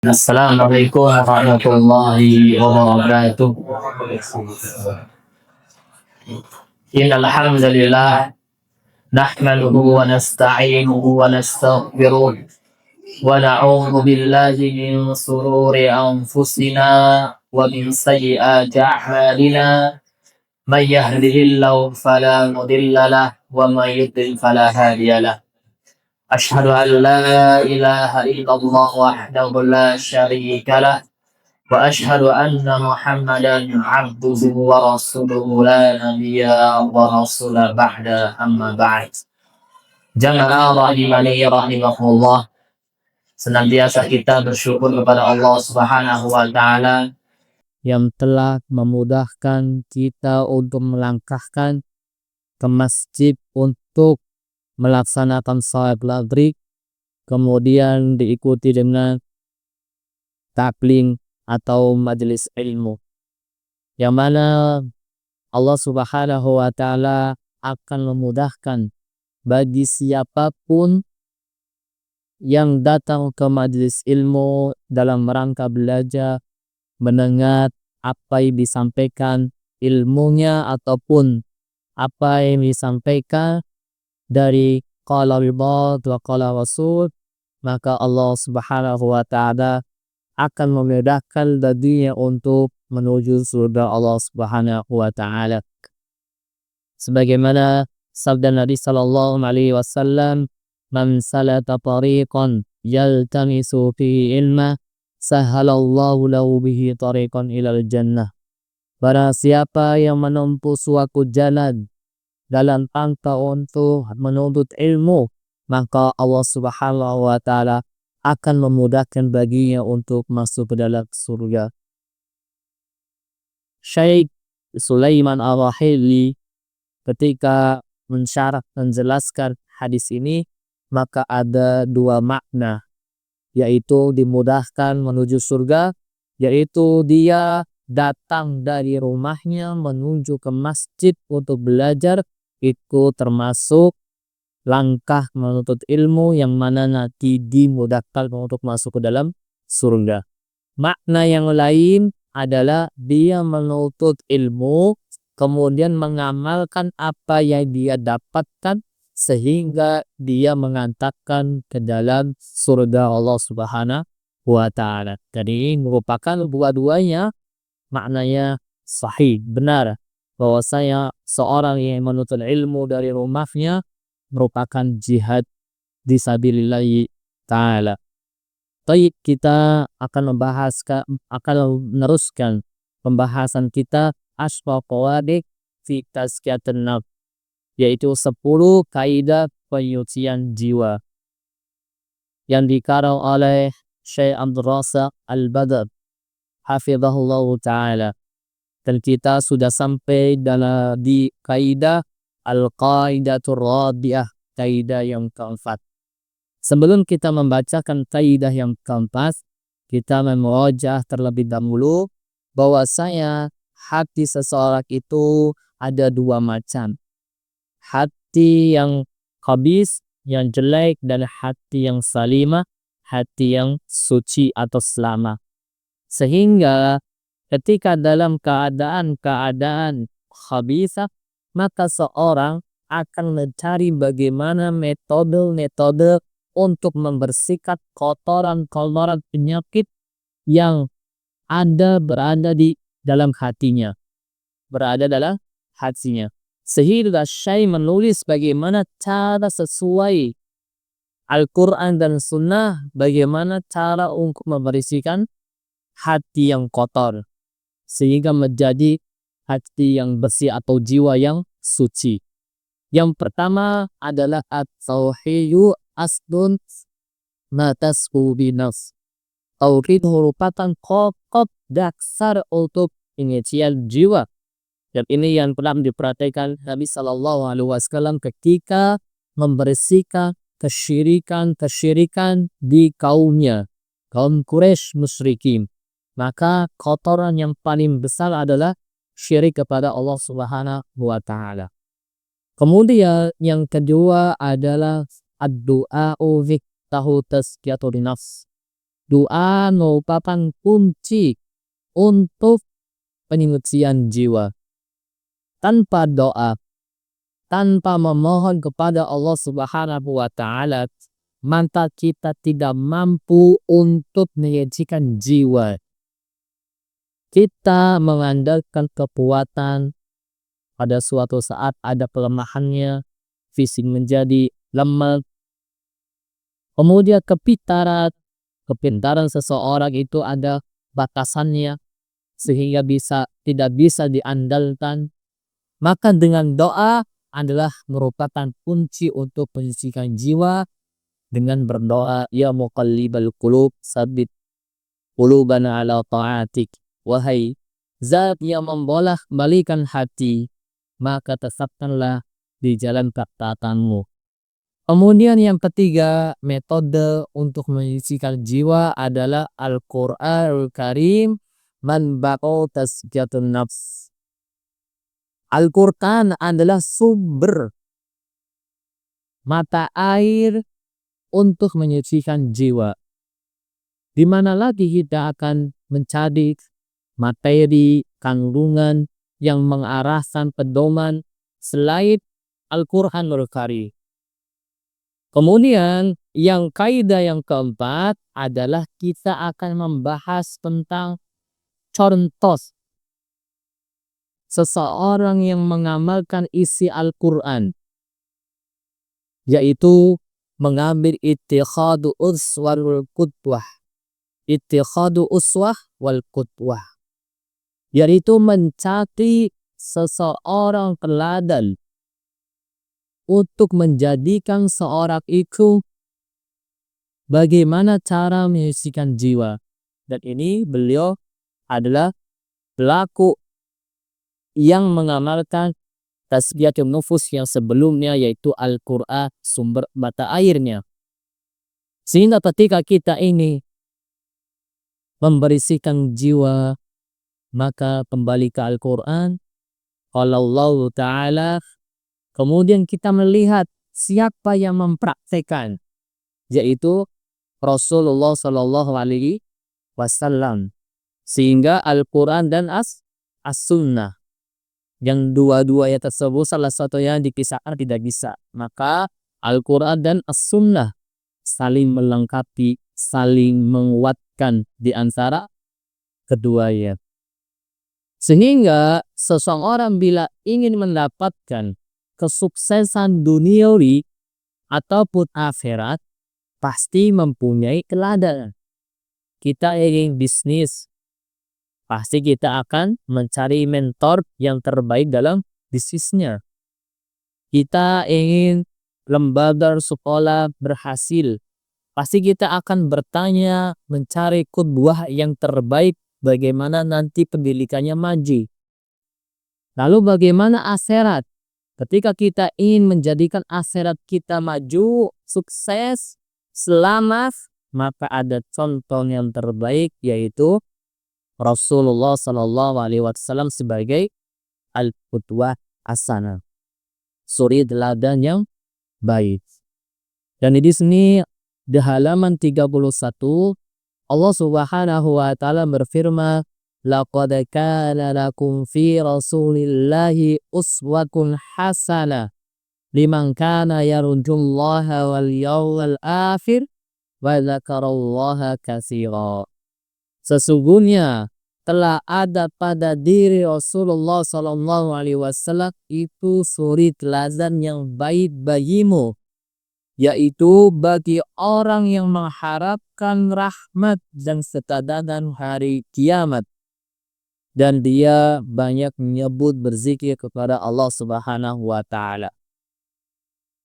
Assalamualaikum warahmatullahi wabarakatuh. Innal hamdalillah nahmaduhu wa nasta'inuhu wa nastaghfiruh wa na'udzu billahi min shururi anfusina wa min sayyiati a'malina. May yahdihillahu fala mudilla lahu wa may yudlil fala hadiyalah. Asyhadu an la ilaha illallah wahdahu la syarika lah wa asyhadu anna Muhammadan abduhu wa rasuluhu la nabiyya wa rasula ba'da amma ba'd. Jamaah rahimani rahimakumullah. Senantiasa kita bersyukur kepada Allah Subhanahu wa taala yang telah memudahkan kita untuk melangkahkan ke masjid untuk melaksanakan salat maghrib, kemudian diikuti dengan taklim atau majelis ilmu, yang mana Allah Subhanahu wa taala akan memudahkan bagi siapapun yang datang ke majelis ilmu dalam rangka belajar, mendengar apa yang disampaikan ilmunya ataupun apa yang disampaikan dari qala Allah wa qala Rasul, maka Allah Subhanahu wa taala akan memudahkan baginya untuk menuju surga Allah Subhanahu wa taala. Sebagaimana sabda Nabi sallallahu alaihi wasallam, "Man salaka tariqan yaltamisu fihi ilma, sahhalallahu lahu bihi tariqan ilal jannah." Barang siapa yang menempuh suatu jalan dalam rangka untuk menuntut ilmu, maka Allah Subhanahu wa taala akan memudahkan baginya untuk masuk ke dalam surga. Syekh Sulaiman Ar-Rahili ketika menjelaskan hadis ini, maka ada dua makna, yaitu dimudahkan menuju surga, yaitu dia datang dari rumahnya menuju ke masjid untuk belajar, itu termasuk langkah menuntut ilmu yang mana nanti dimudahkan untuk masuk ke dalam surga. Makna yang lain adalah dia menuntut ilmu kemudian mengamalkan apa yang dia dapatkan sehingga dia mengantarkan ke dalam surga Allah Subhanahu wa taala. Jadi merupakan dua-duanya maknanya sahih, benar, bahwasanya seorang yang menuntut ilmu dari rumahnya merupakan jihad fisabilillah ta'ala. Baik, kita akan meneruskan pembahasan kita asfa qawaid fi tazkiyatun nafs, yaitu 10 kaidah penyucian jiwa yang dikarang oleh Syekh Abdul Razak Al-Badr hafizahullah ta'ala. Dan kita sudah sampai di kaidah Al-Qaidatur Rabi'ah, kaidah yang keempat. Sebelum kita membacakan kaidah yang keempat, kita memuajah terlebih dahulu bahwasanya hati seseorang itu ada dua macam. Hati yang khabis, yang jelek, dan hati yang salimah, hati yang suci atau selamat. Sehingga ketika dalam keadaan khabisah, maka seorang akan mencari bagaimana metode untuk membersihkan kotoran-kotoran penyakit yang berada di dalam hatinya. Sehingga Syekh menulis bagaimana cara sesuai Al-Quran dan Sunnah, bagaimana cara untuk membersihkan hati yang kotor sehingga menjadi hati yang bersih atau jiwa yang suci. Yang pertama adalah at-tauhidu asdun matasku binas. Tauhid merupakan pokok dasar untuk penyucian jiwa. Dan ini yang pernah diperhatikan Nabi Sallallahu Alaihi Wasallam ketika membersihkan kesyirikan di kaumnya, kaum Quraisy musyrikin. Maka kotoran yang paling besar adalah syirik kepada Allah Subhanahu wa taala. Kemudian yang kedua adalah ad-du'a'u fi tazkiyatun nafs. Doa merupakan kunci untuk penyucian jiwa. Tanpa doa, tanpa memohon kepada Allah Subhanahu wa Ta'ala, maka kita tidak mampu untuk menyucikan jiwa. Kita mengandalkan kekuatan, pada suatu saat ada kelemahannya, fisik menjadi lemah. Kemudian kepintaran seseorang itu ada batasannya, sehingga tidak bisa diandalkan. Maka dengan doa adalah merupakan kunci untuk menyucikan jiwa. Dengan berdoa, ya muqallibal qulub, tsabbit qulubana ala ta'atik. Wahai zat yang membolak-balikan hati, maka tetapkanlah di jalan ketaatanmu. Kemudian yang ketiga, metode untuk menyucikan jiwa adalah Al-Qur'anul Karim, manba'u tazkiyatun nafs. Al-Qur'an adalah sumber mata air untuk menyucikan jiwa. Di mana lagi kita akan mencari materi kandungan yang mengarahkan pedoman selain Al-Qur'anul Karim. Kemudian yang kaidah yang keempat adalah kita akan membahas tentang contoh seseorang yang mengamalkan isi Al-Qur'an, yaitu mengambil ittikhadu uswah wal qudwah. Ittikhadu uswah wal qudwah, yaitu mencari seseorang teladan untuk menjadikan seorang itu bagaimana cara menyucikan jiwa. Dan ini beliau adalah pelaku yang mengamalkan tazkiyatun nufus yang sebelumnya, yaitu Al-Qur'an sumber mata airnya. Sehingga ketika kita ini membersihkan jiwa, maka kembali ke Al-Qur'an. Qala Allah Ta'ala, kemudian kita melihat siapa yang mempraktekkan, yaitu Rasulullah Shallallahu Alaihi Wasallam. Sehingga Al-Qur'an dan As-Sunnah, yang dua-duanya tersebut salah satu yang dipisahkan tidak bisa. Maka Al-Qur'an dan As-Sunnah saling melengkapi, saling menguatkan di antara keduanya. Sehingga seseorang bila ingin mendapatkan kesuksesan duniawi ataupun akhirat, pasti mempunyai teladan. Kita ingin bisnis, pasti kita akan mencari mentor yang terbaik dalam bisnisnya. Kita ingin lembaga sekolah berhasil, pasti kita akan bertanya, mencari qudwah yang terbaik, bagaimana nanti pendidikannya maju. Lalu bagaimana akhirat? Ketika kita ingin menjadikan akhirat kita maju, sukses, selamat, maka ada contoh yang terbaik, yaitu Rasulullah Sallallahu Alaihi Wasallam sebagai al-qudwah hasanah, suri teladan yang baik. Dan di sini di halaman 31 Allah Subhanahu wa Ta'ala berfirman, laqad kana lakum fi Rasulillahi uswatun hasanah liman kana yarjullaha wal yawmal akhir wa dzakarallaha katsira. Sesungguhnya telah ada pada diri Rasulullah Sallallahu Alaihi Wasallam itu suri teladan yang baik bagimu, yaitu bagi orang yang mengharapkan rahmat dan keselamatan hari kiamat, dan dia banyak menyebut berzikir kepada Allah Subhanahu wa Ta'ala.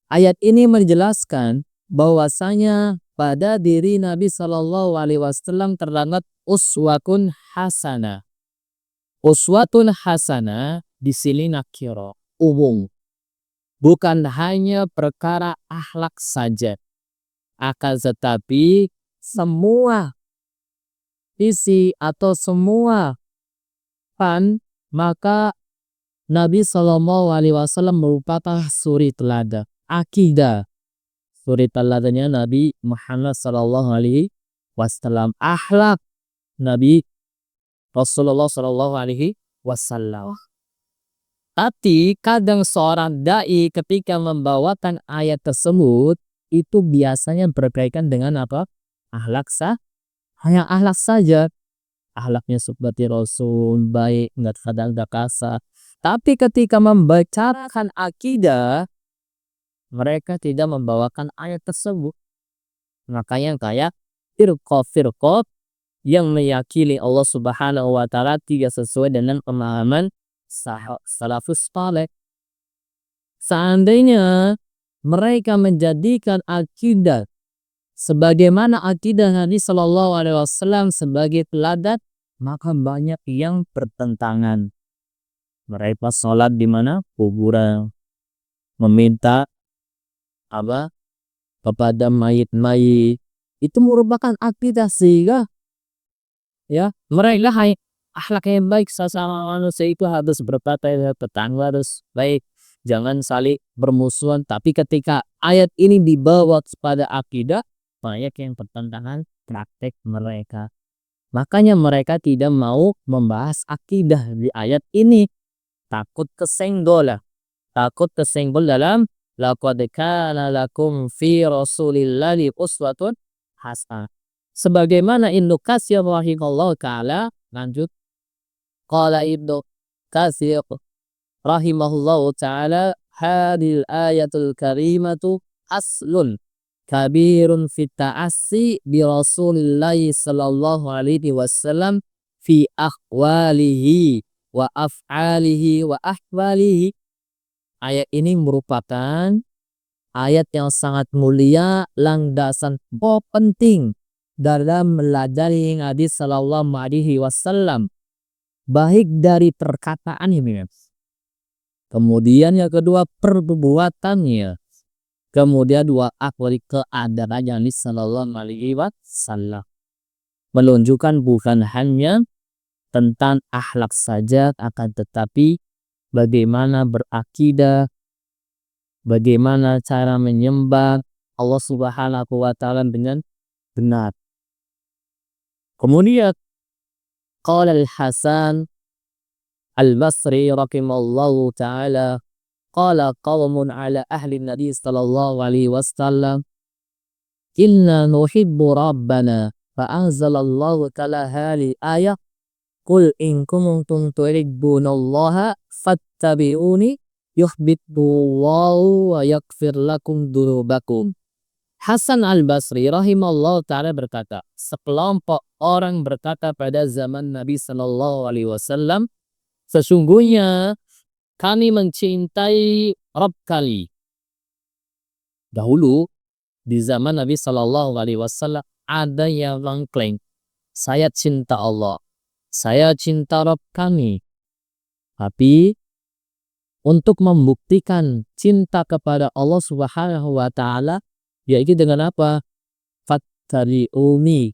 Ayat ini menjelaskan bahwasanya pada diri Nabi Sallallahu Alaihi Wasallam terdapat uswatun hasanah. Uswatun hasanah di sini nakiro, umum, bukan hanya perkara akhlak saja, akan tetapi semua isi atau semua maka Nabi Sallallahu Alaihi Wasallam merupakan suri teladan. Akidah, suri teladannya Nabi Muhammad Sallallahu Alaihi wasallam, akhlak Nabi Rasulullah Shallallahu Alaihi Wasallam. Tapi kadang seorang dai ketika membawakan ayat tersebut itu biasanya berkaitan dengan apa? Akhlak hanya akhlak saja. Akhlaknya seperti Rasul, baik, nggak kadang nggak kasar. Tapi ketika membicarakan akidah, mereka tidak membawakan ayat tersebut. Makanya kayak firqah-firqah yang meyakini Allah Subhanahu wa Ta'ala tidak sesuai dengan pemahaman salafus saleh. Seandainya mereka menjadikan akidah sebagaimana akidah Nabi Shallallahu Alaihi Wasallam sebagai teladan, maka banyak yang bertentangan. Mereka sholat di mana? Kuburan, meminta apa kepada mayit-mayit, itu merupakan akidah, sehingga ya mereka akhlak yang baik sesama manusia itu harus berkata tetangga harus baik, jangan saling bermusuhan. Tapi ketika ayat ini dibawa pada akidah, banyak yang bertentangan praktek mereka. Makanya mereka tidak mau membahas akidah di ayat ini, takut kesenggol dalam laqad kana lakum fi rasulillahi uswatun hasanah. Sebagaimana Ibnu Katsir rahimahullah taala, lanjut, qala Ibnu Katsir rahimahullah taala, hadil ayatul karimatu aslun kabirun fit ta'assi bi rasulillahi sallallahu alaihi wasallam fi aqwalihi wa af'alihi wa ahwalihi. Ayat ini merupakan ayat yang sangat mulia, landasan penting dalam meladani Nabi Sallallahu Alaihi Wasallam, baik dari perkataannya, kemudian yang kedua perbuatannya, kemudian dua akwali keadaan Nabi Sallallahu Alaihi Wasallam, menunjukkan bukan hanya tentang akhlak saja, akan tetapi bagaimana berakidah, bagaimana cara menyembah Allah Subhanahu wa Ta'ala dengan benar. Kemudian qala Al-Hasan Al-Basri rahimallahu ta'ala, qala qawmun ala ahli Nabi sallallahu alaihi wasallam, inna nuhibbu rabbana, fa anzalallahu ta'ala hadhihi ayah, qul in kuntum tuhibbunallaha fattabi'uni yuhibbukumullahu wa yaghfir lakum dzunubakum. Hasan Al-Basri rahimallahu ta'ala berkata, sekelompok orang berkata pada zaman Nabi sallallahu alaihi wasallam, sesungguhnya kami mencintai Rabb kami. Dahulu di zaman Nabi sallallahu alaihi wasallam ada yang mengklaim, saya cinta Allah, saya cinta Rabb kami. Tapi untuk membuktikan cinta kepada Allah Subhanahu wa Ta'ala, yaitu dengan apa? Fattabi'uni,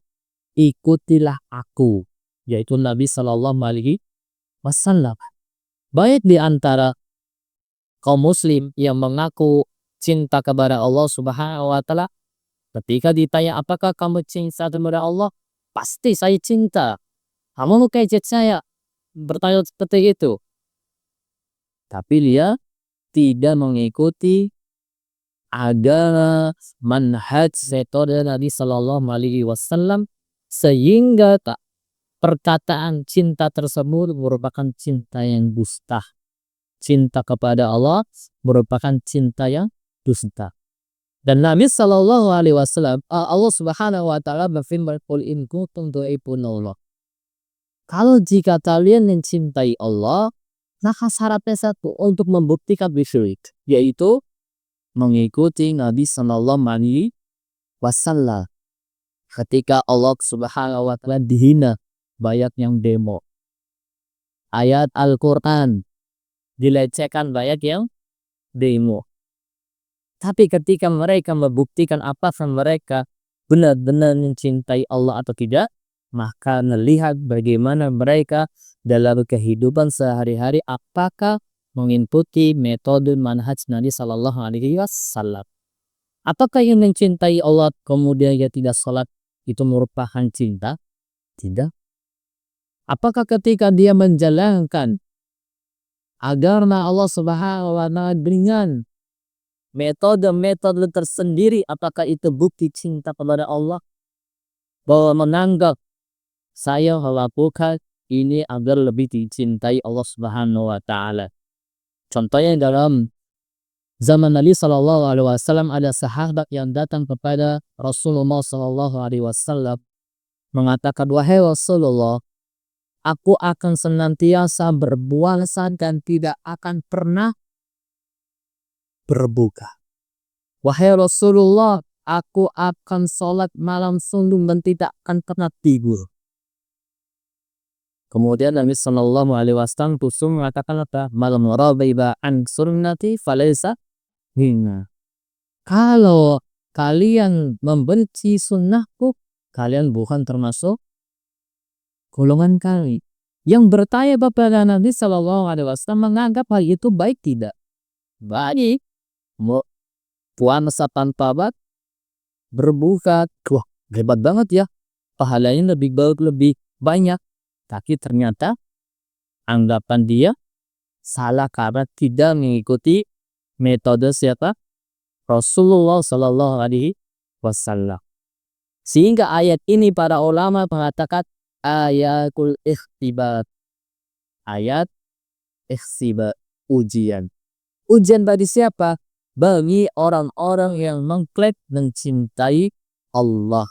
ikutilah aku, yaitu Nabi Sallallahu Alaihi Wasallam. Baik di antara kaum muslim yang mengaku cinta kepada Allah Subhanahu wa Ta'ala, ketika ditanya apakah kamu cinta kepada Allah, pasti saya cinta. Kamu kayak saya bertanya seperti itu. Tapi dia tidak mengikuti agama manhaj metode Nabi Sallallahu Alaihi Wasallam, sehingga perkataan cinta tersebut merupakan cinta yang dusta. Cinta kepada Allah merupakan cinta yang dusta. Dan Nabi Sallallahu Alaihi Wasallam, Allah Subhanahu Wa Taala berfirman, qul in kuntum tuhibbunallah, kalau jika kalian mencintai Allah, maka syaratnya satu, untuk membuktikan syirik, yaitu mengikuti Nabi Sallallahu Alaihi Wasallam. Ketika Allah Subhanahu wa Ta'ala dihina, banyak yang demo. Ayat Al-Quran dilecehkan, banyak yang demo. Tapi ketika mereka membuktikan apakah mereka benar-benar mencintai Allah atau tidak, maka melihat bagaimana mereka dalam kehidupan sehari-hari, apakah mengikuti metode manhaj Nabi Sallallahu Alaihi Wasallam. Apakah yang mencintai Allah kemudian dia tidak sholat, itu merupakan cinta? Tidak. Apakah ketika dia menjalankan agama Allah Subhanahu wa Ta'ala dengan metode-metode tersendiri, apakah itu bukti cinta kepada Allah? Bahwa menganggap saya melakukan ini agar lebih dicintai Allah Subhanahu wa Ta'ala. Contohnya dalam zaman Nabi Shallallahu Alaihi Wasallam ada sahabat yang datang kepada Rasulullah Shallallahu Alaihi Wasallam mengatakan, wahai Rasulullah, aku akan senantiasa berpuasa dan tidak akan pernah berbuka. Wahai Rasulullah, aku akan sholat malam suntuk dan tidak akan pernah tidur. Kemudian Nabi Shallallahu Alaihi Wasallam khusus mengatakan apa? Malam rabiba an sunnati falaysa minna. Kalau kalian membenci sunnahku, kalian bukan termasuk golongan kami. Yang bertanya kepada Nabi Shallallahu Alaihi Wasallam menganggap hal itu baik tidak? Baik. Puasa tanpa berbuka, wah hebat banget ya, pahalanya lebih baik, lebih banyak. Tapi ternyata anggapan dia salah karena tidak mengikuti metode siapa? Rasulullah Shallallahu Alaihi Wasallam. Sehingga ayat ini para ulama mengatakan ayatul ikhtibar. Ayat ikhtibar, ujian. Ujian bagi siapa? Bagi orang-orang yang mengklaim mencintai Allah,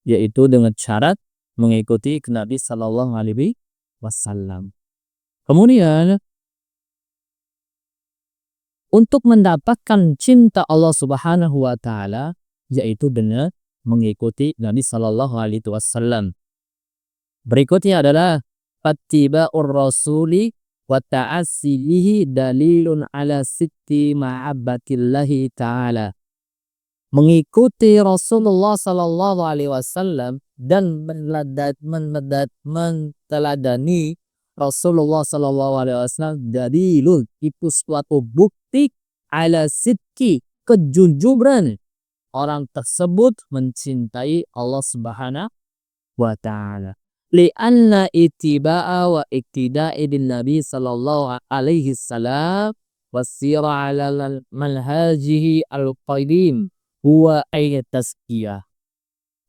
yaitu dengan syarat mengikuti Nabi Sallallahu Alaihi Wasallam. Kemudian untuk mendapatkan cinta Allah Subhanahu wa Ta'ala, yaitu dengan mengikuti Nabi Sallallahu Alaihi Wasallam. Berikutnya adalah fattiba'ur rasuli wa ta'assihi dalilun ala sitti ma'abbatillahi ta'ala. Mengikuti Rasulullah Sallallahu Alaihi Wasallam dan meneladani Rasulullah Sallallahu Alaihi Wasallam dalilun, itu suatu bukti ala sidqi, kejujuran orang tersebut mencintai Allah Subhanahu wa Ta'ala. Lianna ittiba'a wa iktida'i bin Nabi Sallallahu Alaihi Wasallam wasira ala manhajihi al-qadim huwa ayat tazkiyah.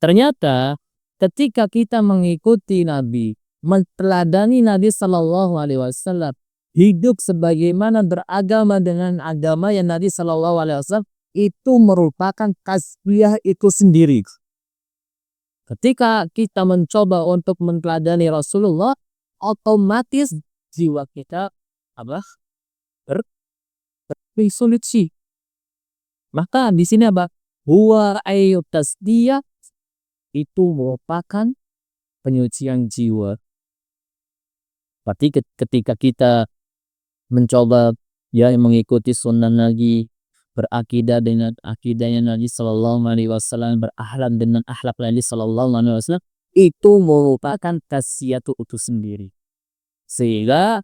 Ternyata ketika kita mengikuti Nabi, meneladani Nabi Sallallahu Alaihi Wasallam, hidup sebagaimana beragama dengan agama yang Nabi Sallallahu Alaihi Wasallam, itu merupakan tazkiyah itu sendiri. Ketika kita mencoba untuk meneladani Rasulullah, otomatis jiwa kita berresolusi. Maka di sini huwa ayat tasdiyah, itu merupakan penyucian jiwa. Berarti ketika kita mencoba mengikuti sunnah Nabi, berakidah dengan akidahnya Nabi Sallallahu Alaihi Wasallam, berakhlak dengan akhlak Nabi Sallallahu Alaihi Wasallam, itu merupakan tasfiyatu itu sendiri, sehingga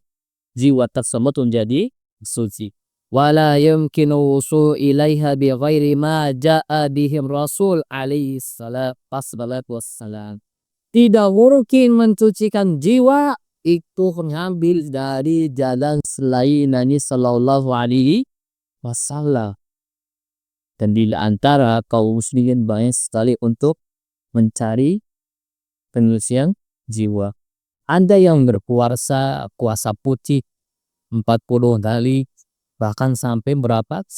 jiwa tersebut menjadi suci. Wala yumkinu wusul ilaiha bi ghairi ma ja'a bihim Rasul alaihi salatu wassalam. Tidak mungkin mensucikan jiwa itu mengambil dari jalan selain Nabi Sallallahu Alaihi Wasallam. Dan di antara kaum muslimin banyak sekali untuk mencari penyucian jiwa. Ada yang berpuasa putih 40 hari, bahkan sampai 1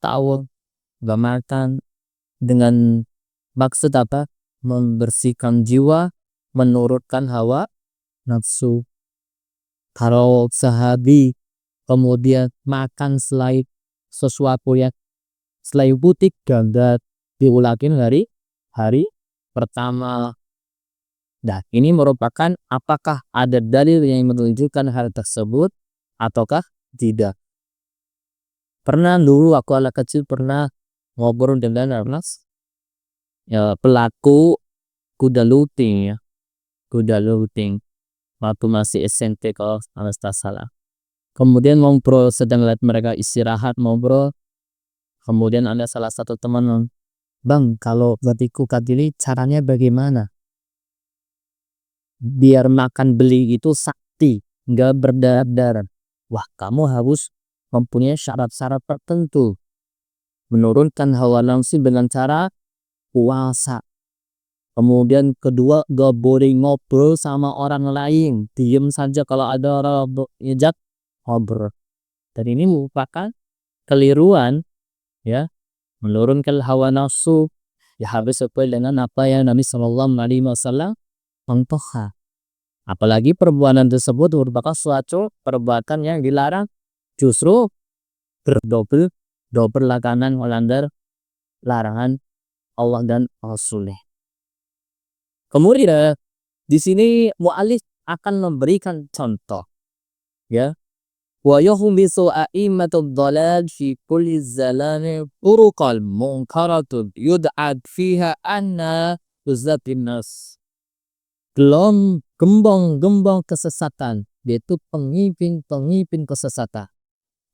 tahun gak makan, dengan maksud membersihkan jiwa, menurutkan hawa nafsu. Kalau sahabi kemudian makan selain sesuatu yang selain putih, ganda diulangin hari pertama. Nah, ini merupakan apakah ada dalil yang menunjukkan hal tersebut ataukah tidak. Pernah dulu aku anak kecil pernah ngobrol dengan pelaku kuda luting waktu masih SMP kalau tak salah. Kemudian ngobrol, sedang lihat mereka istirahat ngobrol. Kemudian ada salah satu teman "Bang, kalau roti kukat ini caranya bagaimana? Biar makan beli itu sakti, nggak berdarah-darah." Wah, kamu harus mempunyai syarat-syarat tertentu. Menurunkan hawa nafsu dengan cara puasa. Kemudian kedua, gak boleh ngobrol sama orang lain. Diem saja kalau ada orang ngejak, ngobrol. Dan ini merupakan keliruan, ya, menurunkan hawa nafsu. Ya harus sesuai dengan apa yang Nabi Shallallahu Alaihi Wasallam contohkan. Apalagi perbuatan tersebut merupakan suatu perbuatan yang dilarang, justru berdobel double lakanan melanggar larangan Allah dan Rasulnya. Kemudian di sini mu'alif akan memberikan contoh, ya. Wa yuhbisu a'immatud dhalal fi kulli zalami turuqal munkaratun yud'ad fiha anna tuzatin nas. Gembong-gembong kesesatan, yaitu pemimpin-pemimpin kesesatan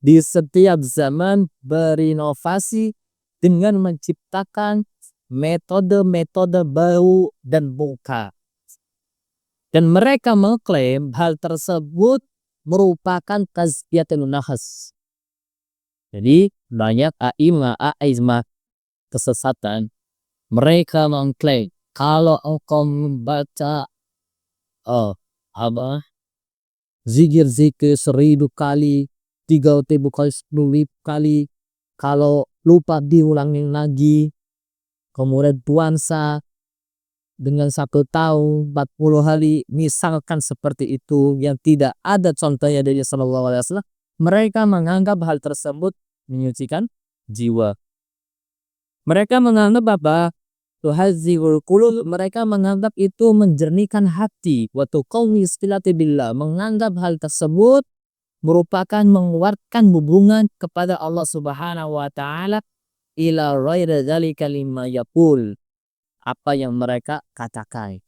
di setiap zaman berinovasi dengan menciptakan metode-metode baru dan mungkar. Dan mereka mengklaim hal tersebut merupakan tazkiyatun nafs. Jadi banyak a'imah kesesatan, mereka mengklaim kalau engkau membaca zikir-zikir 1000 kali, 3000 kali, 10.000 kali, kalau lupa diulangin lagi, kemudian puasa dengan 1 tahun 40 hari, misalkan seperti itu, yang tidak ada contohnya dari Sallallahu Alaihi Wasallam, mereka menganggap hal tersebut menyucikan jiwa. Mereka menganggap apa? Tuhazzibul qulub, mereka menganggap itu menjernihkan hati. Wa tuqawwi istilati billah, menganggap hal tersebut merupakan menguatkan hubungan kepada Allah Subhanahu wa taala ila ghairi dzalika lima yaqul, apa yang mereka katakan.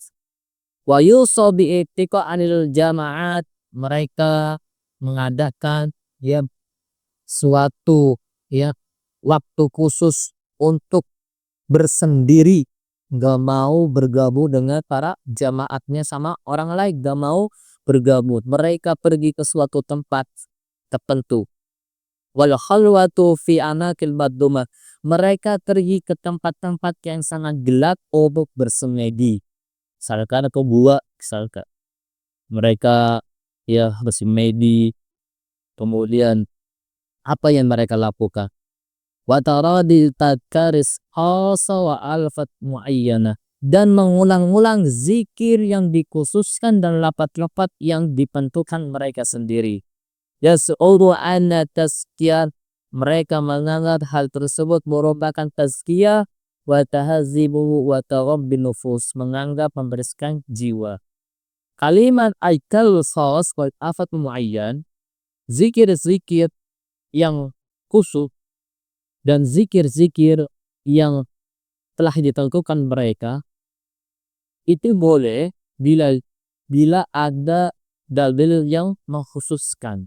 Wa yusa bi i'tiqadil jamaat, mereka mengadakan, ya, suatu, ya, waktu khusus untuk bersendiri, nggak mau bergabung dengan para jamaatnya sama orang lain, nggak mau bergabung. Mereka pergi ke suatu tempat tertentu. Wal khalwatu fi anakil madumah, mereka pergi ke tempat-tempat yang sangat gelap untuk bersemedi. Misalkan ke gua, misalkan mereka, ya, bersemedi. Kemudian apa yang mereka lakukan? Wa taradil tadkaris khasa wa alfat muayyana, dan mengulang-ulang zikir yang dikhususkan dan lapat-lapat yang ditentukan mereka sendiri. Yas'uru anna tazkiyah, mereka menganggap hal tersebut merupakan tazkiyah wa tahzibu wa tarabbin nufus, menganggap membersihkan jiwa. Kalimat aikal khas wa afat muayyan, zikir-zikir yang khusus dan zikir-zikir yang telah ditentukan mereka itu boleh bila ada dalil yang mengkhususkan.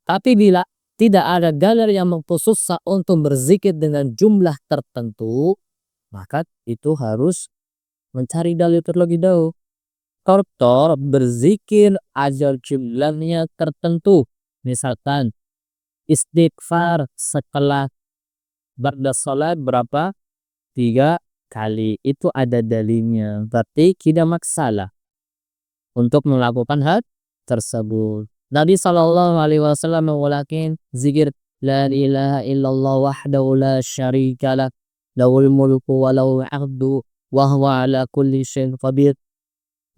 Tapi bila tidak ada dalil yang mengkhususkan untuk berzikir dengan jumlah tertentu, maka itu harus mencari dalil terlebih dahulu. Contoh, berzikir ajar jumlahnya tertentu. Misalkan istighfar setelah ba'da salat berapa? 3 kali. Itu ada dalilnya. Berarti tidak masalah untuk melakukan hal tersebut. Nabi Shallallahu Alaihi Wasallam mengulangkan zikir la ilaha illallah wahdahu la syarikalah lahul mulku wa lahul hamdu wa huwa ala kulli syai'in qadir.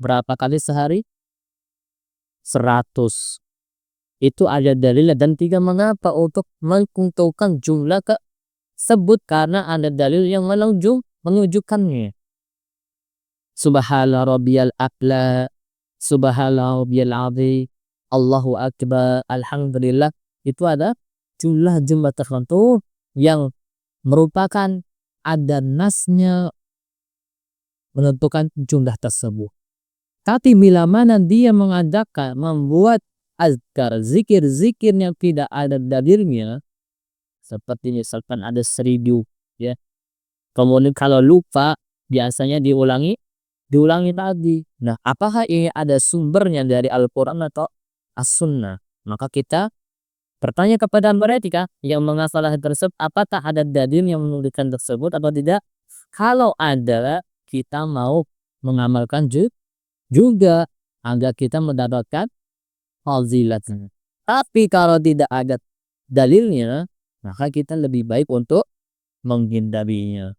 Berapa kali sehari? 100. Itu ada dalilnya. Dan tidak mengapa untuk menentukan jumlah tersebut, karena ada dalil yang menunjukkannya. Subhana rabbiyal a'la, subhana rabbiyal azim, Allahu akbar, alhamdulillah. Itu ada jumlah-jumlah tertentu yang merupakan ada nasnya menentukan jumlah tersebut. Tapi bila mana dia mengadakan, membuat azkar, zikir-zikir yang tidak ada dalilnya, seperti misalkan ada 1000, ya, Kemudian kalau lupa biasanya diulangi lagi. Nah, apakah ini ada sumbernya dari Al-Qur'an atau As-Sunnah? Maka kita bertanya kepada mereka yang menghafal hal tersebut, apakah ada dalil yang menunjukkan tersebut atau tidak? Kalau ada, kita mau mengamalkan juga agar kita mendapatkan fazilatnya. Tapi kalau tidak ada dalilnya, maka kita lebih baik untuk menghindarinya.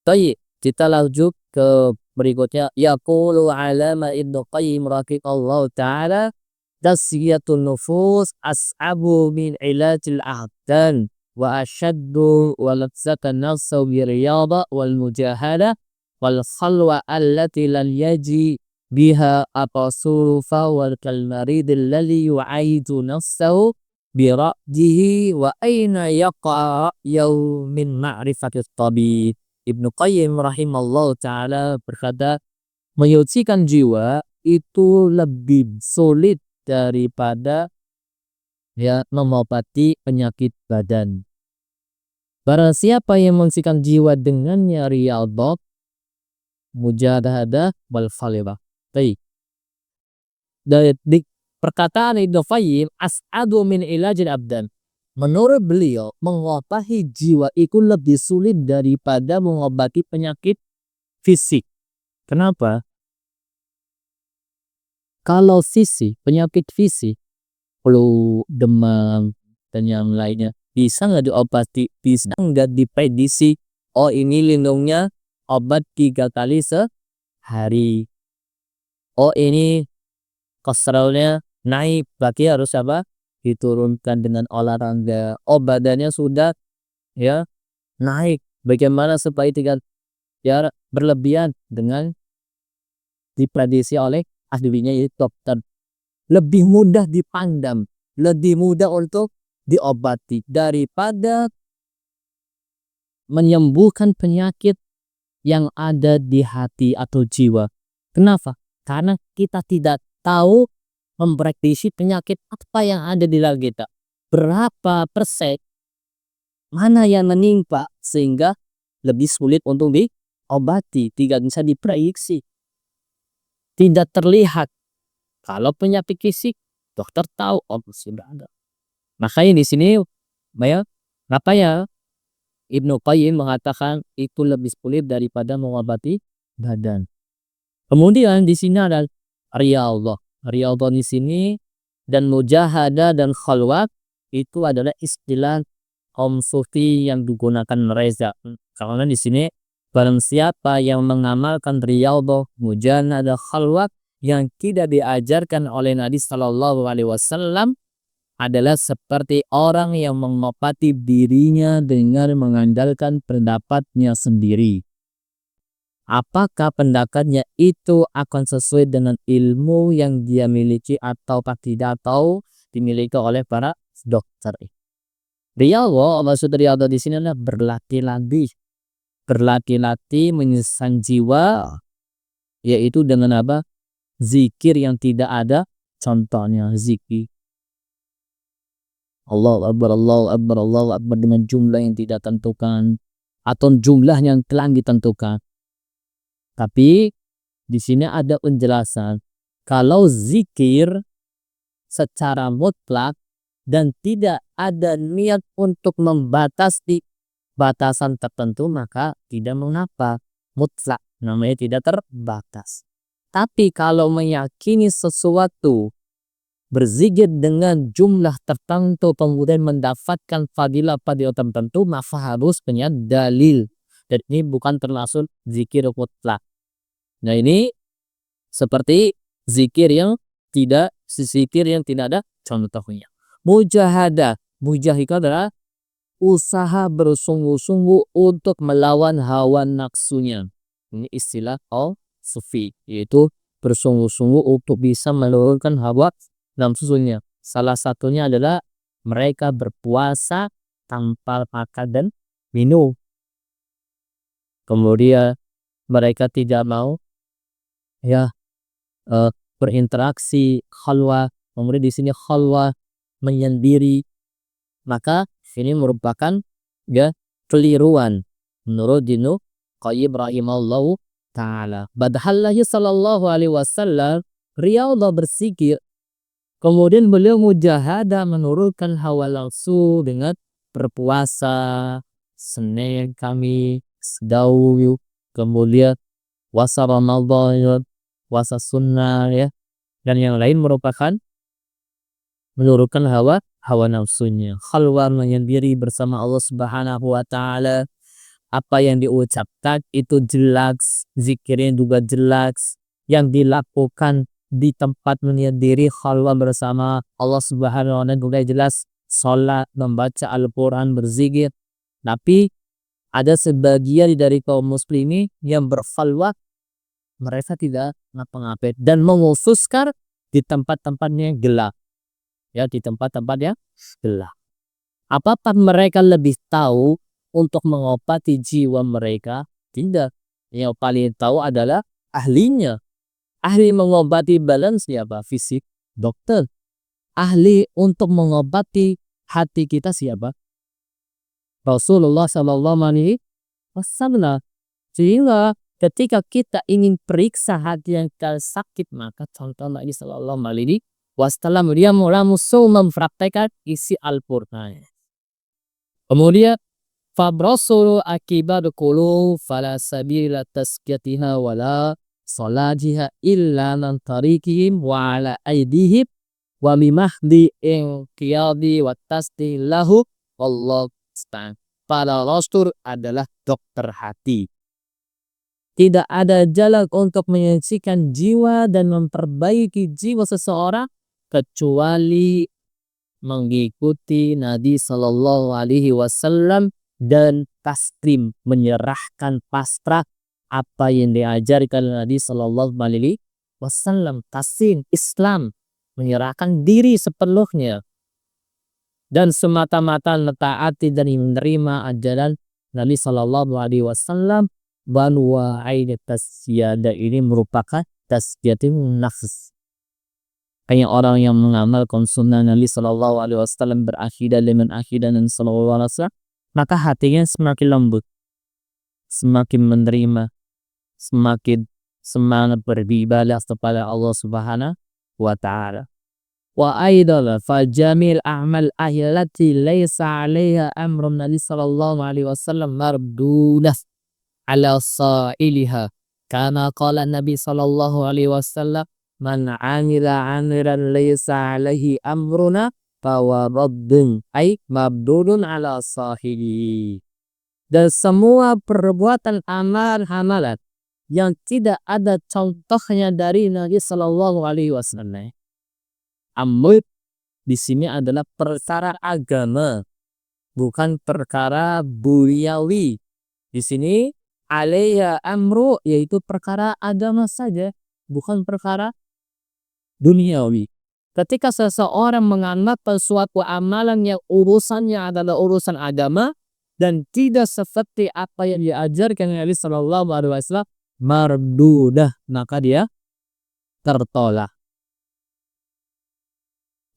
Baik, kita lanjut ke berikutnya. Yaqulu Alama Ibnu Qayyim rahimahullahu taala, tasfiyatun nufus as'abu min ilatil ahdan wa ashaddu wa lafzatan nafsu bi riyada wal mujahada wal khalwa allati lan yaji biha atasuru wal kalmarid alladhi yu'aidu nafsahu bi ra'dihi wa aina yaqa min ma'rifatit tabib. Ibnu Qayyim rahimallahu taala berkata, menyucikan jiwa itu lebih sulit daripada mengobati penyakit badan. Barang siapa yang mensucikan jiwa dengannya riyadhah, mujahadah wal falibah. Baik. Dari perkataan Ibnu Qayyim, as'adu min ilajil abdan. Menurut beliau, mengobati jiwa itu lebih sulit daripada mengobati penyakit fisik. Kenapa? Kalau penyakit fisik, flu, demam, dan yang lainnya, bisa nggak diobati? Bisa nggak diprediksi? Oh, ini lindungnya obat 3 kali sehari. Oh, ini kolesterolnya naik, berarti harus apa? Diturunkan dengan olahraga. Oh, badannya sudah naik. Bagaimana supaya tidak berlebihan? Dengan diprediksi oleh ahlinya, yaitu dokter. Lebih mudah dipandang, lebih mudah untuk diobati daripada menyembuhkan penyakit yang ada di hati atau jiwa. Kenapa? Karena kita tidak tahu memprediksi penyakit apa yang ada di dalam kita. Berapa persen, mana yang menimpa, sehingga lebih sulit untuk diobati. Tidak bisa diprediksi. Tidak terlihat. Kalau penyakit fisik, dokter tahu obat sudah ada. Makanya di sini Ibnu Qayyim mengatakan itu lebih sulit daripada mengobati badan. Kemudian di sini ada riyadhah. Riyadhah di sini dan mujahadah dan khalwat itu adalah istilah kaum sufi yang digunakan mereka. Karena di sini barang siapa yang mengamalkan riyadhah, mujahadah, khalwat yang tidak diajarkan oleh Nabi Shallallahu Alaihi Wasallam adalah seperti orang yang mengobati dirinya dengan mengandalkan pendapatnya sendiri. Apakah pendapatnya itu akan sesuai dengan ilmu yang dia miliki atau tidak, atau dimiliki oleh para dokter? Riyadhah, maksud riyadhah di sini adalah berlatih menyucikan jiwa, yaitu dengan apa? Zikir yang tidak ada contohnya. Zikir Allahu Akbar, Allahu Akbar, Allahu Akbar dengan jumlah yang tidak tentukan atau jumlah yang telah ditentukan. Tapi di sini ada penjelasan, kalau zikir secara mutlak dan tidak ada niat untuk membatasi batasan tertentu, maka tidak mengapa, mutlak, namanya tidak terbatas. Tapi kalau meyakini sesuatu, berzikir dengan jumlah tertentu, kemudian mendapatkan fadilah tertentu, maka harus punya dalil. Dan ini bukan termasuk zikir mutlak. Nah, ini seperti zikir yang tidak ada contohnya. Mujahadah adalah usaha bersungguh-sungguh untuk melawan hawa nafsunya. Ini istilah sufi, yaitu bersungguh-sungguh untuk bisa menurunkan hawa nafsunya. Salah satunya adalah mereka berpuasa tanpa makan dan minum. Kemudian mereka tidak mau berinteraksi, khalwah. Kemudian di sini khalwah menyendiri. Maka ini merupakan keliruan. menurut Ibnu Qayyim rahimahullahu ta'ala. Padahal Nabi sallallahu alaihi wasallam riyadhah berzikir, kemudian beliau mujahadah menurunkan hawa nafsu dengan berpuasa Senin, Kamis, Daud, kemudian puasa Ramadan, puasa sunnah ya, dan yang lain merupakan menurunkan hawa nafsunya. Khalwah menyendiri bersama Allah Subhanahu wa taala. Apa yang diucapkan itu jelas, zikirnya juga jelas. Yang dilakukan di tempat menyendiri khalwah bersama Allah Subhanahu wa taala juga jelas. Salat, membaca Al-Qur'an, berzikir. Tapi ada sebagian dari kaum muslimin yang berkhalwat, mereka tidak ngapa-ngapain dan mengkhususkan di tempat-tempatnya gelap. Ya, di tempat-tempat yang gelap. Apakah mereka lebih tahu untuk mengobati jiwa mereka? Tidak. Yang paling tahu adalah ahlinya. Ahli mengobati balance siapa? Fisik, dokter. Ahli untuk mengobati hati kita siapa? Rasulullah Sallallahu Alaihi Wasallam. Sehingga ketika kita ingin periksa hati yang kita sakit, maka contoh Nabi Sallallahu Alaihi Wasallam dia langsung mempraktekkan isi Al-Qur'an. Kemudian fabrasulu akibat qulub fala sabila taskiyatiha wala salajiha illa man tariqihim wa ala aidihim wa mimahdi inqiyadi wa tasdi lahu wallahu musta'an. Para rasul adalah dokter hati. Tidak ada jalan untuk menyucikan jiwa dan memperbaiki jiwa seseorang kecuali mengikuti Nabi Sallallahu Alaihi Wasallam dan taslim, menyerahkan pasrah apa yang diajarkan Nabi Sallallahu Alaihi Wasallam. Taslim Islam, menyerahkan diri sepenuhnya dan semata-mata mentaati dan menerima ajaran Nabi Sallallahu Alaihi Wasallam. Banwa aini tasyada ini merupakan tasyiatul nafs. Kayak orang yang mengamalkan sunnah Nabi Sallallahu Alaihi Wasallam, berakidah dengan akidah dan Sallallahu Alaihi Wasallam, maka hatinya semakin lembut, semakin menerima, semakin semangat beribadah kepada Allah Subhanahu wa Ta'ala. Wa aidan fa jamil a'mal ahlati laysa 'alaiha amrun Nabi Sallallahu Alaihi Wasallam mardudah ala sa'iliha. Karena qala Nabi Sallallahu Alaihi Wasallam, man 'amila 'amran laysa 'alaihi amruna fawa raddun ay mabdurun ala sahibi. Dan semua perbuatan amalan yang tidak ada contohnya dari Nabi Sallallahu Alaihi Wasallam. Amr di sini adalah perkara agama, bukan perkara duniawi. Di sini alaiya amru yaitu perkara agama saja, bukan perkara duniawi. Ketika seseorang mengamalkan suatu amalan yang urusannya adalah urusan agama dan tidak seperti apa yang diajarkan Nabi Sallallahu Alaihi Wasallam, mardudah, maka dia tertolak.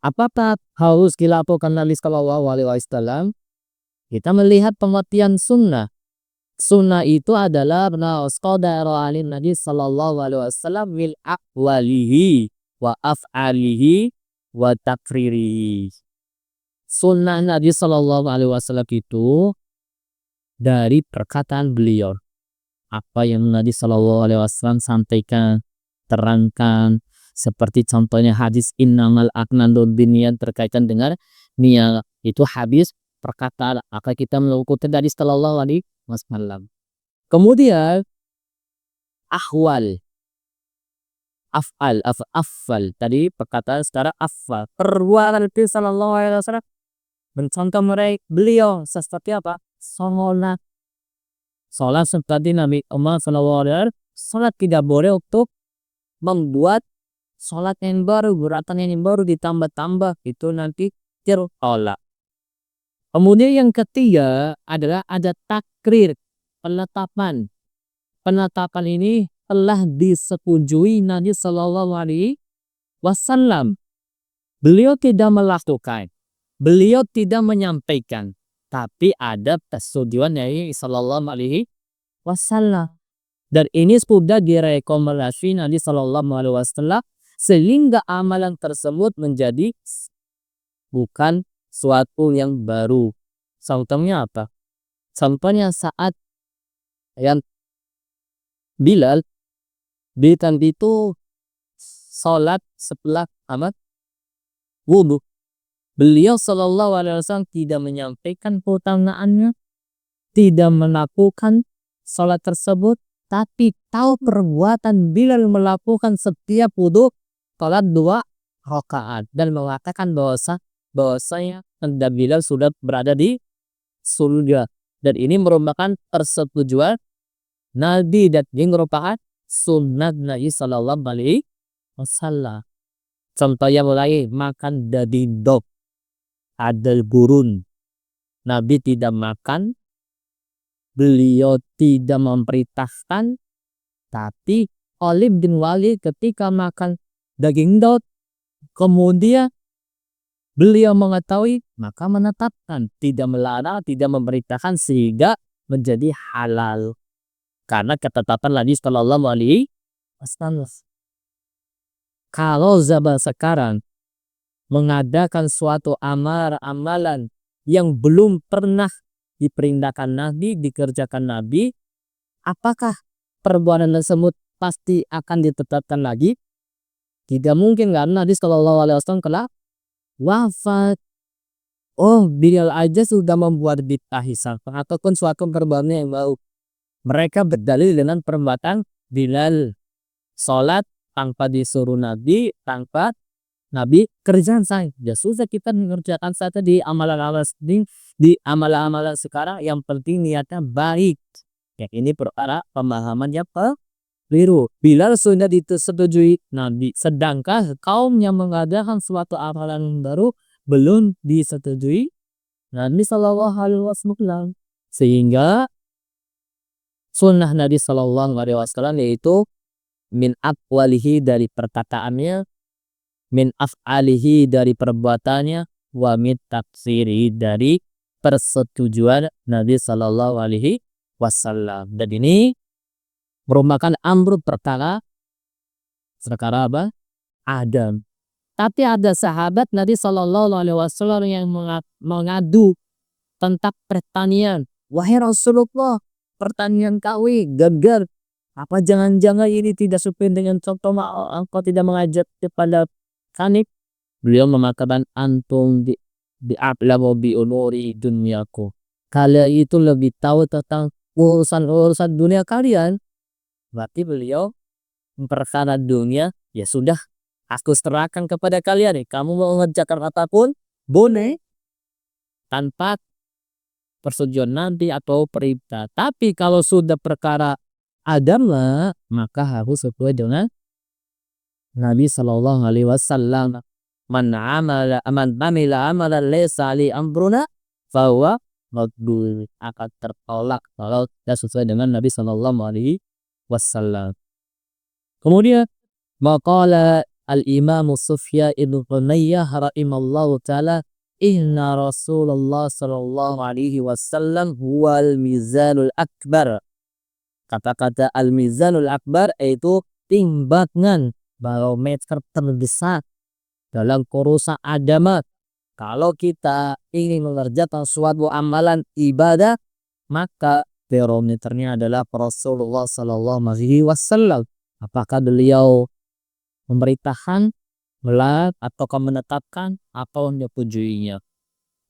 Apakah harus dilakukan Nabi Sallallahu Alaihi Wasallam? Kita melihat pengertian sunnah. Sunnah itu adalah qadara alin Nabi Sallallahu Alaihi Wasallam min aqwalihi wa af'alihi wa takririhi. Sunnah Nabi Sallallahu Alaihi Wasallam itu dari perkataan beliau. Apa yang Nabi Sallallahu Alaihi Wasallam sampaikan, terangkan, seperti contohnya hadis innamal a'malu binniyat terkaitan dengan niat, itu hadis perkataan. Maka kita melakukan dari Sallallahu Alaihi Wasallam. Kemudian ahwal, afal tadi perkataan secara afal. Perbuatan Nabi Sallallahu Alaihi Wasallam mencontoh mereka beliau seperti apa? Sholat seperti Nabi Muhammad Sallallahu Alaihi Wasallam. Sholat tidak boleh untuk membuat sholat yang baru, gerakan yang baru ditambah-tambah, itu nanti tertolak. Kemudian yang ketiga adalah ada takrir, penetapan. Penetapan ini telah disetujui Nabi Sallallahu Alaihi Wasallam. Beliau tidak melakukan, beliau tidak menyampaikan, tapi ada persetujuan Nabi Sallallahu Alaihi Wasallam. Dan ini sudah direkomendasi Nabi Sallallahu Alaihi Wasallam sehingga amalan tersebut menjadi bukan suatu yang baru. Contohnya apa? Contohnya saat yang Bilal itu sholat setelah amat wudhu. Beliau Sallallahu Alaihi Wasallam tidak menyampaikan pertanyaannya, tidak melakukan sholat tersebut, tapi tahu perbuatan Bilal melakukan setiap wudhu sholat 2 rakaat dan mengatakan bahwasanya Bilal sudah berada di surga. Dan ini merupakan persetujuan Nabi dan ini merupakan sunnah Nabi Sallallahu Alaihi Wasallam. Contohnya mulai makan daging dog, ada gurun. Nabi tidak makan, beliau tidak memerintahkan, tapi Khalid bin Walid ketika makan daging dog, kemudian beliau mengetahui, maka menetapkan, tidak melarang, tidak memerintahkan sehingga menjadi halal. Karena ketetapan Nabi Sallallahu Alaihi Wasallam. Kalau zaman sekarang mengadakan suatu amalan yang belum pernah diperintahkan Nabi, dikerjakan Nabi, apakah perbuatan tersebut pasti akan ditetapkan lagi? Tidak mungkin, karena Nabi Sallallahu Alaihi Wasallam telah wafat. Oh, Bilal aja sudah membuat bid'ah ataupun suatu perbuatan yang baru. Mereka berdalil dengan perbuatan Bilal, sholat tanpa disuruh Nabi, tanpa Nabi kerjaan saya. Ya susah kita mengerjakan saja di amalan-amalan sekarang, yang penting niatnya baik. Ya, ini perkara pemahaman yang keliru. Bilal sudah disetujui Nabi, sedangkan kaum yang mengadakan suatu amalan baru belum disetujui Nabi Sallallahu Alaihi Wasallam. Sehingga sunnah Nabi Sallallahu Alaihi Wasallam yaitu min aqwalihi dari perkataannya, min af'alihi dari perbuatannya, wa min tafsirihi dari persetujuan Nabi Sallallahu Alaihi Wasallam. Dan ini merupakan amr perkara apa? Adam. Tapi ada sahabat Nabi Sallallahu Alaihi Wasallam yang mengadu tentang pertanian. Wahai Rasulullah, pertanian kami gagal. Apa jangan-jangan ini tidak sesuai dengan contoh, engkau tidak mengajak kepada kami? Beliau mengatakan, antum bi'a'lamu bi umuri dunyaku. Kalian itu lebih tahu tentang urusan dunia kalian. Berarti beliau perkara dunia, ya sudah, aku serahkan kepada kalian. Kamu mau mengerjakan apapun boleh tanpa persetujuan Nabi atau perintah. Tapi kalau sudah perkara agama, maka harus sesuai dengan Nabi Sallallahu Alaihi Wasallam. Man amila amalan laysa ali amruna fahuwa mardud, akan tertolak kalau tidak sesuai dengan Nabi Sallallahu Alaihi Wasallam. Kemudian maqala al-Imam Sufyan ibn Umayyah rahimallahu ta'ala, inna Rasulullah Sallallahu Alaihi Wasallam huwal mizanul akbar. Kata-kata al-mizanul akbar yaitu timbangan, barometer terbesar dalam urusan agama. Kalau kita ingin mengerjakan suatu amalan ibadah, maka barometernya adalah Rasulullah Sallallahu Alaihi Wasallam. Apakah beliau memerintahkan, melarang, atau menetapkan, atau menyetujuinya?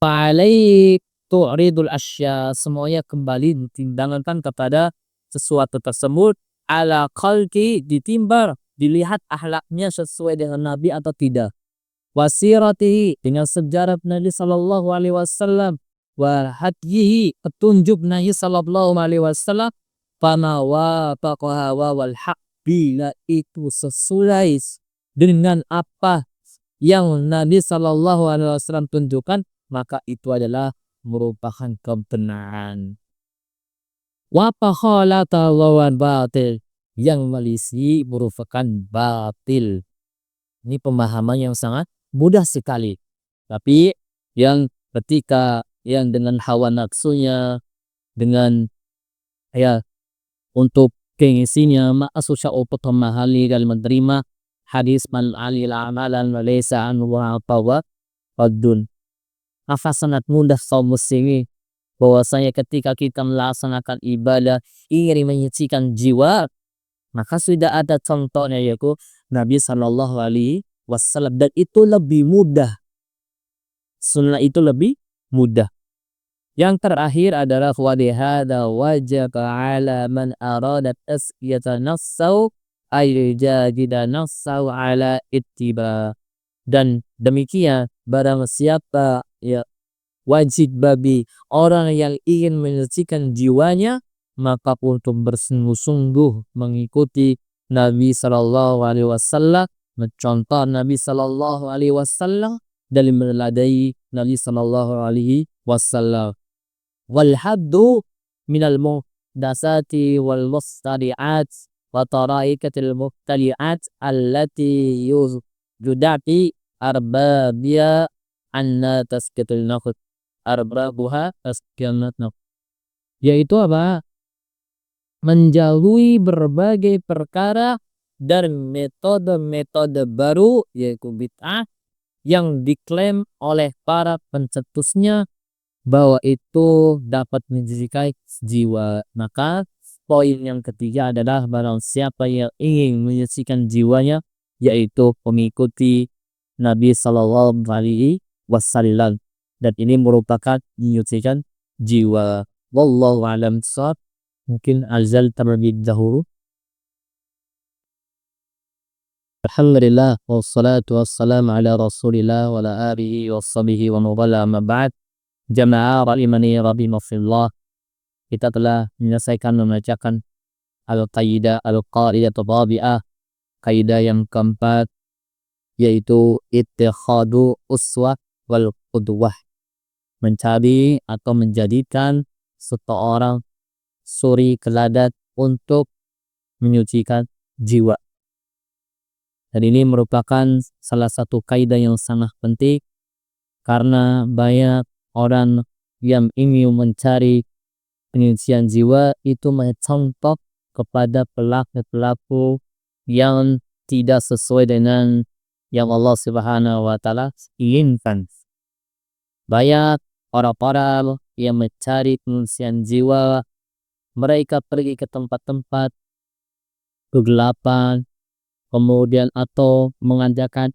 Fa'alaik tu'ridul asya, semuanya kembali ditimbangkan kepada sesuatu tersebut, ala khalqi, ditimbang, dilihat akhlaknya sesuai dengan Nabi atau tidak, wasiratihi, dengan sejarah Nabi Sallallahu Alaihi Wasallam, wa hadyihi, petunjuk Nabi Sallallahu Alaihi Wasallam, fama wafaqaha wal haq, bila itu sesuai dengan apa yang Nabi Sallallahu Alaihi Wasallam tunjukkan, maka itu adalah merupakan kebenaran. Wa fakhalata lawan batil, yang melisi merupakan batil. Ini pemahaman yang sangat mudah sekali. Tapi yang ketika yang dengan hawa nafsunya, dengan ya untuk gengsinya ma'asusya upot memahali dan menerima hadis man alil amalan wa laysa anhu qaddun. Maka sangat mudah kaum muslimin bahwasanya ketika kita melaksanakan ibadah ingin menyucikan jiwa, maka sudah ada contohnya yaitu Nabi Shallallahu Alaihi Wasallam, dan itu lebih mudah. Sunnah itu lebih mudah. Yang terakhir adalah wadihada wajib ala man arada tasqiyata nafsahu ay jadida nafsahu ala ittiba. Dan demikian barang siapa ya wajib bagi orang yang ingin menyucikan jiwanya, maka untuk bersungguh-sungguh mengikuti Nabi Sallallahu Alaihi Wasallam, mencontoh Nabi Sallallahu Alaihi Wasallam dan meneladani Nabi Sallallahu Alaihi Wasallam. Wal haddu minal muhdasati wal mustari'at wa taraikatil muhtali'at allati yudati arbabia anna tasqitul nafs arbabuha tasqiyat nafs, yaitu apa? Menjauhi berbagai perkara dan metode-metode baru yaitu bid'ah yang diklaim oleh para pencetusnya bahwa itu dapat mensucikan jiwa. Maka poin yang ketiga adalah barang siapa yang ingin menyucikan jiwanya, yaitu mengikuti Nabi Sallallahu Alaihi Wasallam, dan ini merupakan menyucikan jiwa. Wallahu a'lam bishawab. Mungkin azal terlebih dahulu. Alhamdulillah wassalatu wassalamu ala Rasulillah wa ala alihi washabihi wa mawala amma ba'd. Jamaah rahimani rahimahullah, kita telah menyelesaikan membacakan al-qaidah rabi'ah, kaidah yang keempat, yaitu ittikhadu uswah wal qudwah, mencari atau menjadikan seseorang suri teladan untuk menyucikan jiwa. Dan ini merupakan salah satu kaidah yang sangat penting, karena banyak orang yang ingin mencari penyucian jiwa itu mencontoh kepada pelaku-pelaku yang tidak sesuai dengan yang Allah Subhanahu wa Ta'ala inginkan. Banyak orang-orang yang mencari penyucian jiwa, mereka pergi ke tempat-tempat kegelapan, kemudian atau mengadakan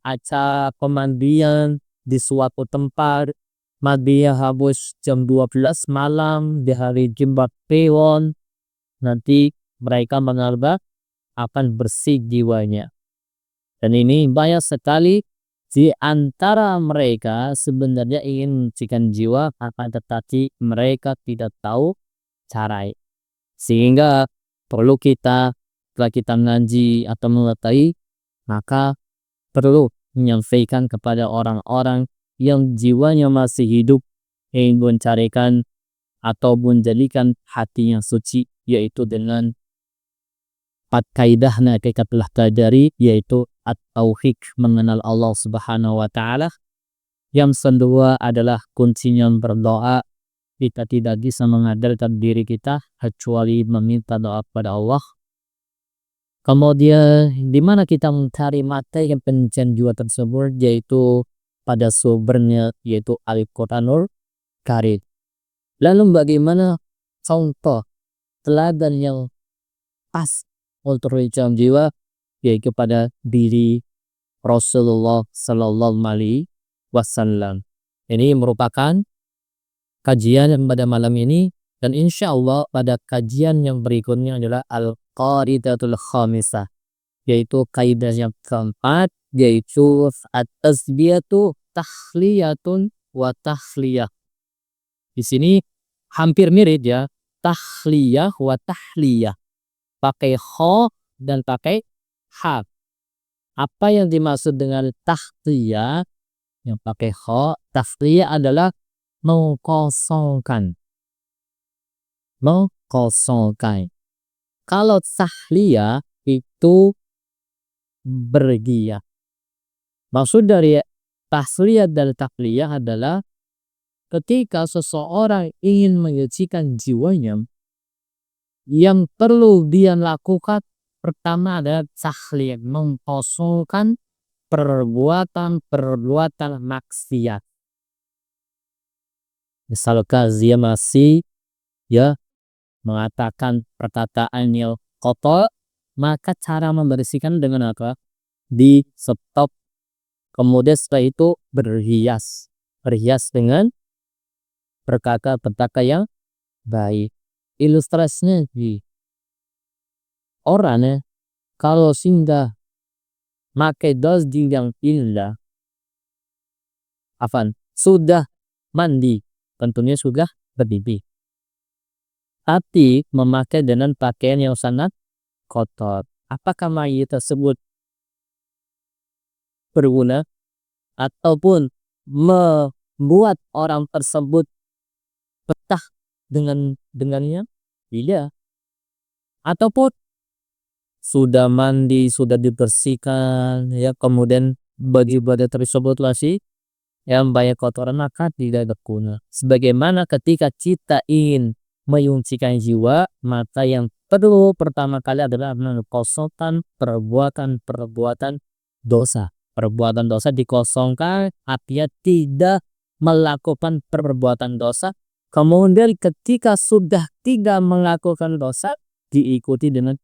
acara pemandian di suatu tempat. Mandinya habis jam 12 malam di hari Jumat Kliwon, nanti mereka menganggap akan bersih jiwanya. Dan ini banyak sekali di antara mereka sebenarnya ingin menyucikan jiwa, akan tetapi mereka tidak tahu cara. Sehingga perlu kita, setelah kita ngaji atau mengetahui, maka perlu menyampaikan kepada orang-orang yang jiwanya masih hidup, ingin mencarikan atau menjadikan hatinya suci, yaitu dengan 4 kaidah yang kita telah pelajari, yaitu at-tauhid, mengenal Allah Subhanahu wa Ta'ala. Yang kedua adalah kuncinya berdoa. Kita tidak bisa mengandalkan diri kita kecuali meminta doa kepada Allah. Kemudian di mana kita mencari materi penyucian jiwa tersebut, yaitu pada sumbernya, yaitu Al-Quranul Karim. Lalu bagaimana contoh teladan yang pas untuk menyucikan jiwa, yaitu pada diri Rasulullah Sallallahu Alaihi Wasallam. Ini merupakan kajian yang pada malam ini, dan insya Allah pada kajian yang berikutnya adalah Al-Qaidatul Khamisah, yaitu kaidah yang keempat, yaitu at-tasbiyatu tahliyatun wa tahliyah. Di sini hampir mirip ya, tahliyah wa tahliyah, pakai kha dan pakai ha. Apa yang dimaksud dengan tahliyah yang pakai kha? Tahliyah adalah mengkosongkan. Kalau tahliyah itu bergiat. Maksud dari tahliyah dan tahliyah adalah ketika seseorang ingin menyucikan jiwanya, yang perlu dia lakukan pertama adalah tahlil, mengkosongkan perbuatan maksiat. Misalkan dia masih mengatakan perkataan yang kotor, maka cara membersihkan dengan apa? Di stop. Kemudian setelah itu berhias dengan perkata yang baik. Ilustrasinya di orang kalau singgah pakai dosdi yang indah, sudah mandi, tentunya sudah berdiri. Tapi memakai dengan pakaian yang sangat kotor, apakah mayit tersebut berguna ataupun membuat orang tersebut betah dengannya? Tidak. Ataupun sudah mandi, sudah dibersihkan, kemudian baju-baju tersebut masih yang banyak kotoran, maka tidak berguna. Sebagaimana ketika kita ingin menyucikan jiwa, maka yang perlu pertama kali adalah mengkosongkan perbuatan dosa. Perbuatan dosa dikosongkan, artinya tidak melakukan perbuatan dosa. Kemudian ketika sudah tidak melakukan dosa, diikuti dengan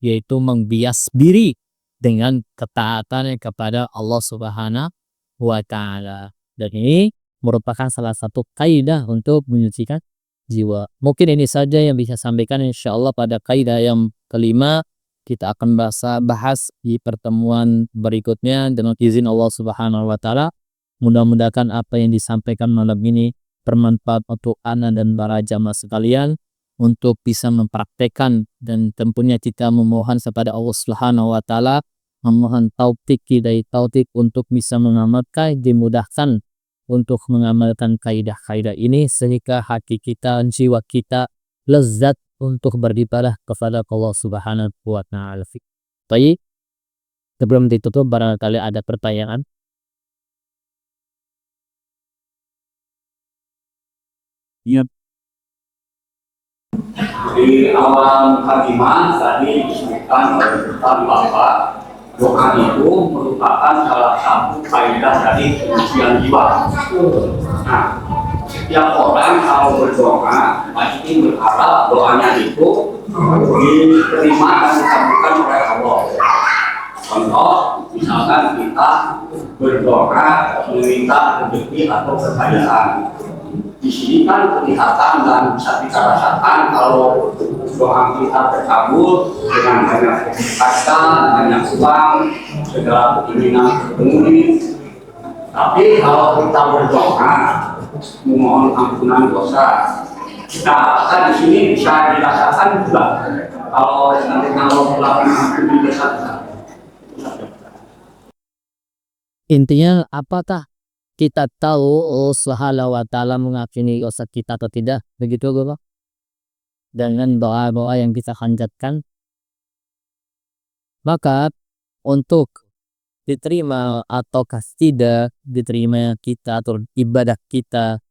yaitu membias diri dengan ketaatan kepada Allah Subhanahu wa Ta'ala. Dan ini merupakan salah satu kaidah untuk menyucikan jiwa. Mungkin ini saja yang bisa sampaikan, insyaallah pada kaidah yang kelima kita akan bahas di pertemuan berikutnya dengan izin Allah Subhanahu wa Ta'ala. Mudah-mudahan apa yang disampaikan malam ini bermanfaat untuk ana dan para jamaah sekalian untuk bisa mempraktekkan, dan tentunya kita memohon kepada Allah Subhanahu wa Ta'ala, memohon taufik untuk bisa mengamalkan, dimudahkan untuk mengamalkan kaidah-kaidah ini sehingga hati kita, jiwa kita lezat untuk beribadah kepada Allah Subhanahu wa Ta'ala. Baik, sebelum ditutup barangkali ada pertanyaan. Iya. Di awal mukadimah tadi disebutkan oleh Bapak, doa itu merupakan salah satu kaidah dari penyucian jiwa. Nah, setiap orang kalau berdoa pasti berharap doanya itu diterima dan dikabulkan oleh Allah. Contoh, misalkan kita berdoa meminta rezeki atau kekayaan. Di sini kan kelihatan dan bisa kita rasakan kalau doa kita terkabul dengan banyak harta, banyak uang, segala keinginan terpenuhi. Tapi kalau kita berdoa memohon ampunan dosa, nah di sini bisa dirasakan juga kalau nanti kalau melakukan ampun dosa. Intinya apakah kita tahu Allah Subhanahu wa Ta'ala mengampuni dosa kita atau tidak? Begitu Bapak? Dengan doa-doa yang kita panjatkan, maka untuk diterima atau tidak diterima kita atau ibadah kita,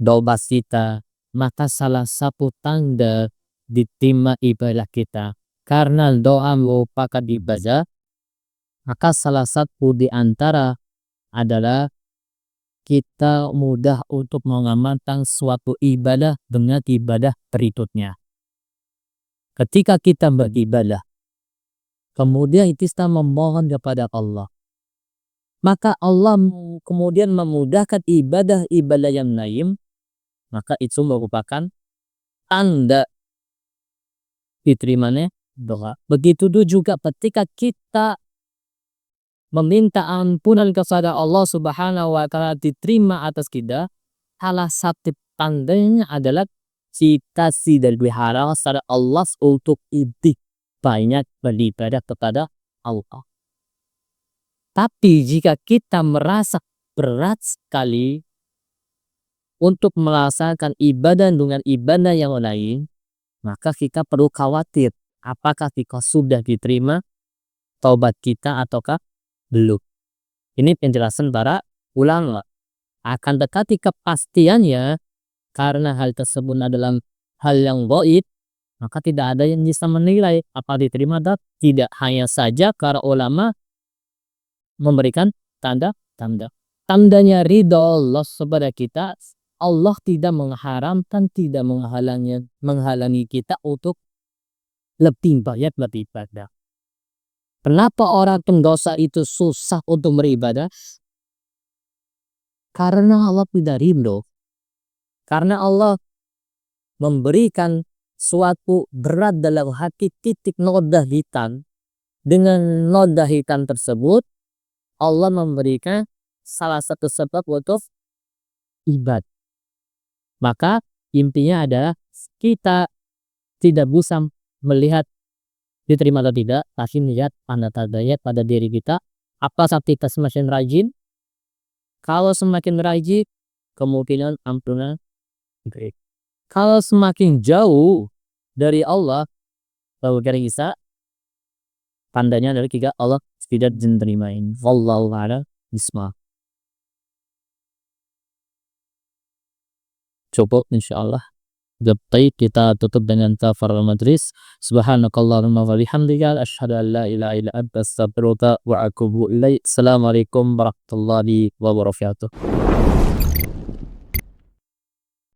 doa kita, maka salah satu tanda diterima ibadah kita karena doa merupakan ibadah, maka salah satu di antara adalah kita mudah untuk mengamalkan suatu ibadah dengan ibadah berikutnya. Ketika kita beribadah, kemudian kita memohon kepada Allah, maka Allah kemudian memudahkan ibadah-ibadah yang lain, maka itu merupakan tanda diterimanya doa. Begitu juga ketika kita meminta ampunan kepada Allah Subhanahu wa Ta'ala diterima atas kita, salah satu tandanya adalah kita tidak berharap kepada Allah untuk lebih banyak beribadah kepada Allah. Tapi jika kita merasa berat sekali untuk melaksanakan ibadah dengan ibadah yang lain, maka kita perlu khawatir apakah kita sudah diterima taubat kita ataukah belum. Ini penjelasan para ulama. Akan tetapi kepastiannya, karena hal tersebut adalah hal yang gaib, maka tidak ada yang bisa menilai apa diterima atau tidak. Hanya saja para ulama memberikan tanda-tanda. Tandanya ridho Allah kepada kita, Allah tidak mengharamkan, tidak menghalangi kita untuk lebih banyak beribadah. Kenapa orang pendosa itu susah untuk beribadah? Karena Allah tidak ridho. Karena Allah memberikan suatu berat dalam hati, titik noda hitam. Dengan noda hitam tersebut, Allah memberikan salah satu sebab untuk ibadah. Maka intinya adalah kita tidak bisa melihat diterima atau tidak, tapi melihat tanda-tandanya pada diri kita. Apakah kita semakin rajin? Kalau semakin rajin, kemungkinan ampunan baik. Kalau semakin jauh dari Allah, lalu kita tandanya dari 3 Allah tidak menerimain. Wallahu a'lam bishawab. Cukup insyaallah. Baik, kita tutup dengan kafarah majlis. Subhanakallahumma wa bihamdika asyhadu an la ilaha illa anta astaghfiruka wa atubu ilaik. Assalamualaikum warahmatullahi wabarakatuh.